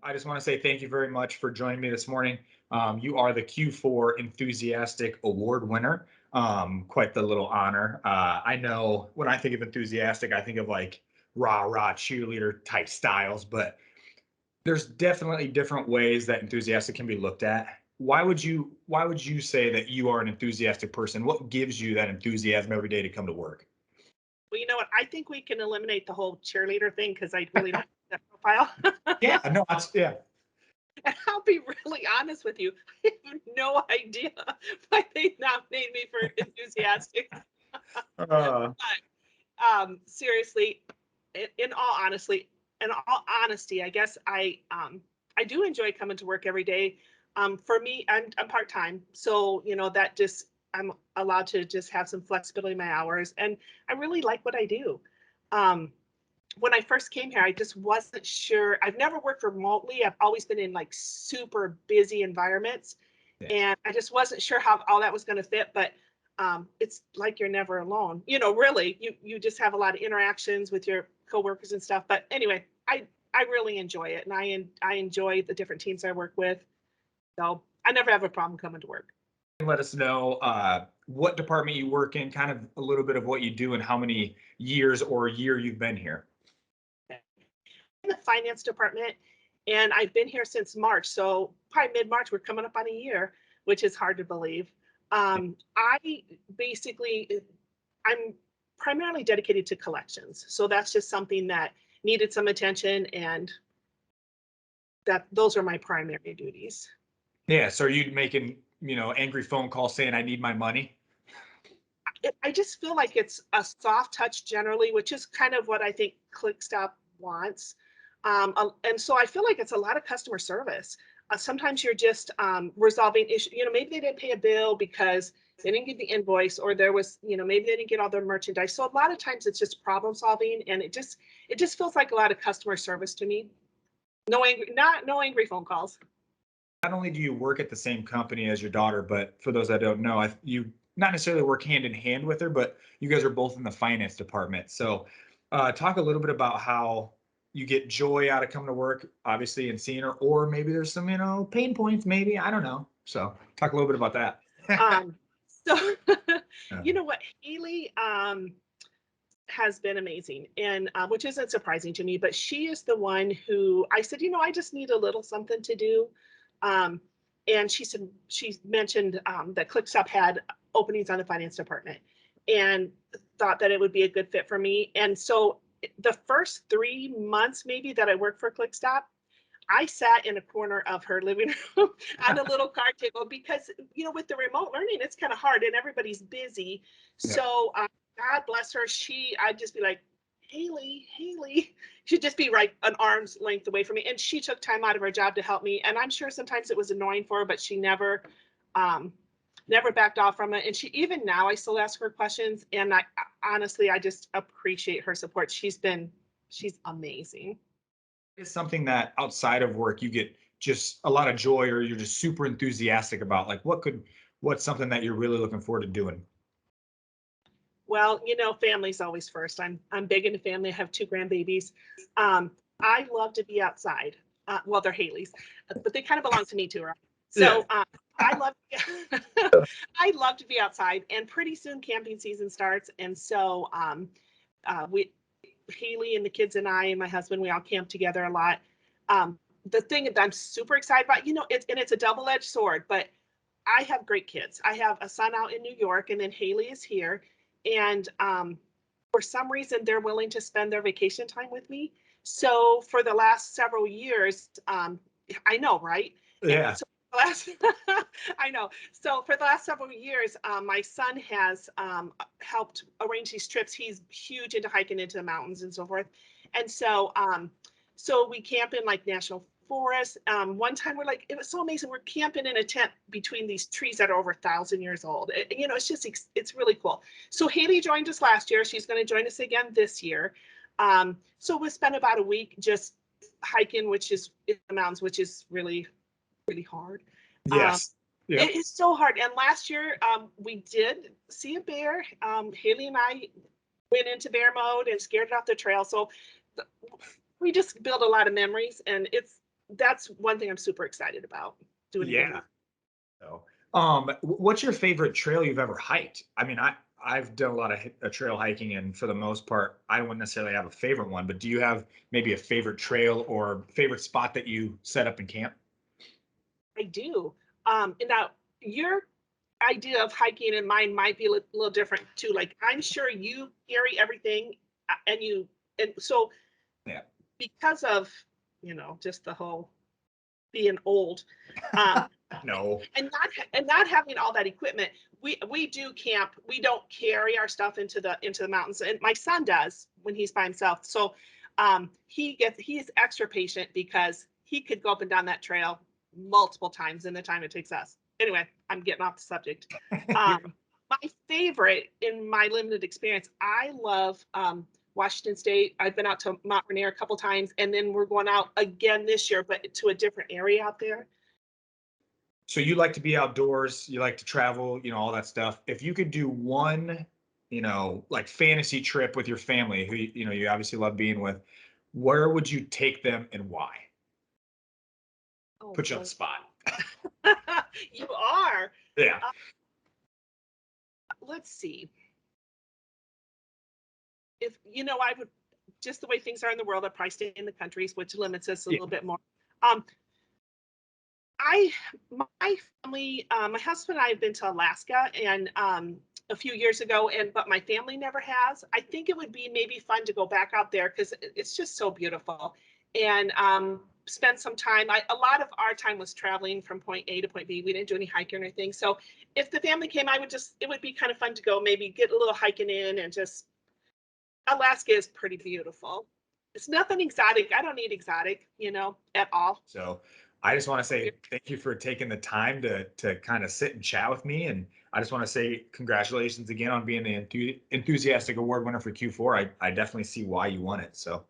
I just want to say thank you very much for joining me this morning. You are the Q4 Enthusiastic Award winner. Quite the little honor. I know when I think of enthusiastic, I think of like rah rah cheerleader type styles, but there's definitely different ways that enthusiastic can be looked at. Why would you say that you are an enthusiastic person? What gives you that enthusiasm every day to come to work? Well, you know what? I think we can eliminate the whole cheerleader thing because I really don't fit that profile. Yeah, no, that's yeah. And I'll be really honest with you. I have no idea why they nominated me for enthusiastic. Uh, Seriously, in all honesty, I guess I do enjoy coming to work every day. For me, I'm part time, so that just I'm allowed to just have some flexibility in my hours, and I really like what I do. Um, when I first came here, I just wasn't sure. I've never worked remotely. I've always been in like super busy environments, yeah. and I just wasn't sure how all that was going to fit. But it's like you're never alone. Really, you just have a lot of interactions with your coworkers and stuff. But anyway, I really enjoy it, and I enjoy the different teams I work with. So I never have a problem coming to work. Let us know what department you work in, kind of a little bit of what you do, and how many years or year you've been here. In the finance department, and I've been here since March. So probably mid-March, we're coming up on a year, which is hard to believe. I basically, I'm primarily dedicated to collections. So that's just something that needed some attention, and that those are my primary duties. Yeah. So are you making, angry phone calls saying I need my money? I just feel like it's a soft touch generally, which is kind of what I think Clickstop wants. And so I feel like it's a lot of customer service. Sometimes you're just resolving issues. Maybe they didn't pay a bill because they didn't get the invoice, or there was, maybe they didn't get all their merchandise. So a lot of times it's just problem solving, and it just feels like a lot of customer service to me. No angry phone calls. Not only do you work at the same company as your daughter, but for those that don't know, you not necessarily work hand in hand with her, but you guys are both in the finance department. So, talk a little bit about how you get joy out of coming to work, obviously, and seeing her, or maybe there's some, pain points, maybe. I don't know. So, talk a little bit about that. Um, so Yeah. you know what, Haley has been amazing, and which isn't surprising to me, but she is the one who I said, I just need a little something to do. Um, and she mentioned that ClickStop had openings on the finance department, and thought that it would be a good fit for me. And so the first 3 months maybe that I worked for ClickStop, I sat in a corner of her living room on a little card table because, with the remote learning, it's kind of hard and everybody's busy. Yeah. So, God bless her. I'd just be like, Haley, she'd just be right an arm's length away from me. And she took time out of her job to help me. And I'm sure sometimes it was annoying for her, but she um, never backed off from it. And even now, I still ask her questions. And honestly, I just appreciate her support. She's amazing. It's something that outside of work you get just a lot of joy, or you're just super enthusiastic about? Like, what's something that you're really looking forward to doing? Well, family's always first. I'm big into family. I have two grandbabies. I love to be outside. Well, they're Haley's, but they kind of belong to me too, right? Yeah. So I love I love to be outside. And pretty soon camping season starts, and so we Haley and the kids and I and my husband, we all camp together a lot. Um, the thing that I'm super excited about, it's a double-edged sword, but I have great kids. I have a son out in New York, and then Haley is here. And for some reason, they're willing to spend their vacation time with me. So for the last several years, I know, right? And Yeah. so last, I know. So for the last several years, my son has helped arrange these trips. He's huge into hiking into the mountains and so forth. And so we camp in like national forest. One time it was so amazing. We're camping in a tent between these trees that are over 1,000 years old. It's really cool. So Haley joined us last year. She's going to join us again this year. So we spent about a week just hiking, which is in the mountains, which is really, really hard. Um, Yes. Yep. it is so hard. And last year we did see a bear. Haley and I went into bear mode and scared it off the trail. So we just build a lot of memories, and that's one thing I'm super excited about doing again Yeah. this. So, what's your favorite trail you've ever hiked? I mean, I've done a lot of trail hiking, and for the most part, I don't necessarily have a favorite one. But do you have maybe a favorite trail or favorite spot that you set up in camp? I do. And now your idea of hiking and mine might be a little different too. Like I'm sure you carry everything, and and so Yeah. because of just the whole being old, um, No. and not having all that equipment, we do camp. We don't carry our stuff into the mountains, and my son does when he's by himself. So he's extra patient because he could go up and down that trail multiple times in the time it takes us. Anyway, I'm getting off the subject. You're My favorite in my limited experience, I love Washington State. I've been out to Mount Rainier a couple times, and then we're going out again this year, but to a different area out there. So you like to be outdoors, you like to travel, all that stuff. If you could do one, like fantasy trip with your family, who you obviously love being with, where would you take them and why? Oh Put you on the boy. spot. You are. Yeah. Uh, let's see. If I would just the way things are in the world, I'd probably stay in the countries, which limits us a Yeah. little bit more. Um, I my family, my husband and I have been to Alaska and a few years ago, and but my family never has. I think it would be maybe fun to go back out there because it's just so beautiful and spend some time. A lot of our time was traveling from point A to point B. We didn't do any hiking or anything. So if the family came, it would be kind of fun to go maybe get a little hiking in and just Alaska is pretty beautiful. It's nothing exotic. I don't need exotic, at all. So I just want to say thank you for taking the time to kind of sit and chat with me. And I just want to say congratulations again on being the enthusiastic award winner for Q4. I definitely see why you won it. So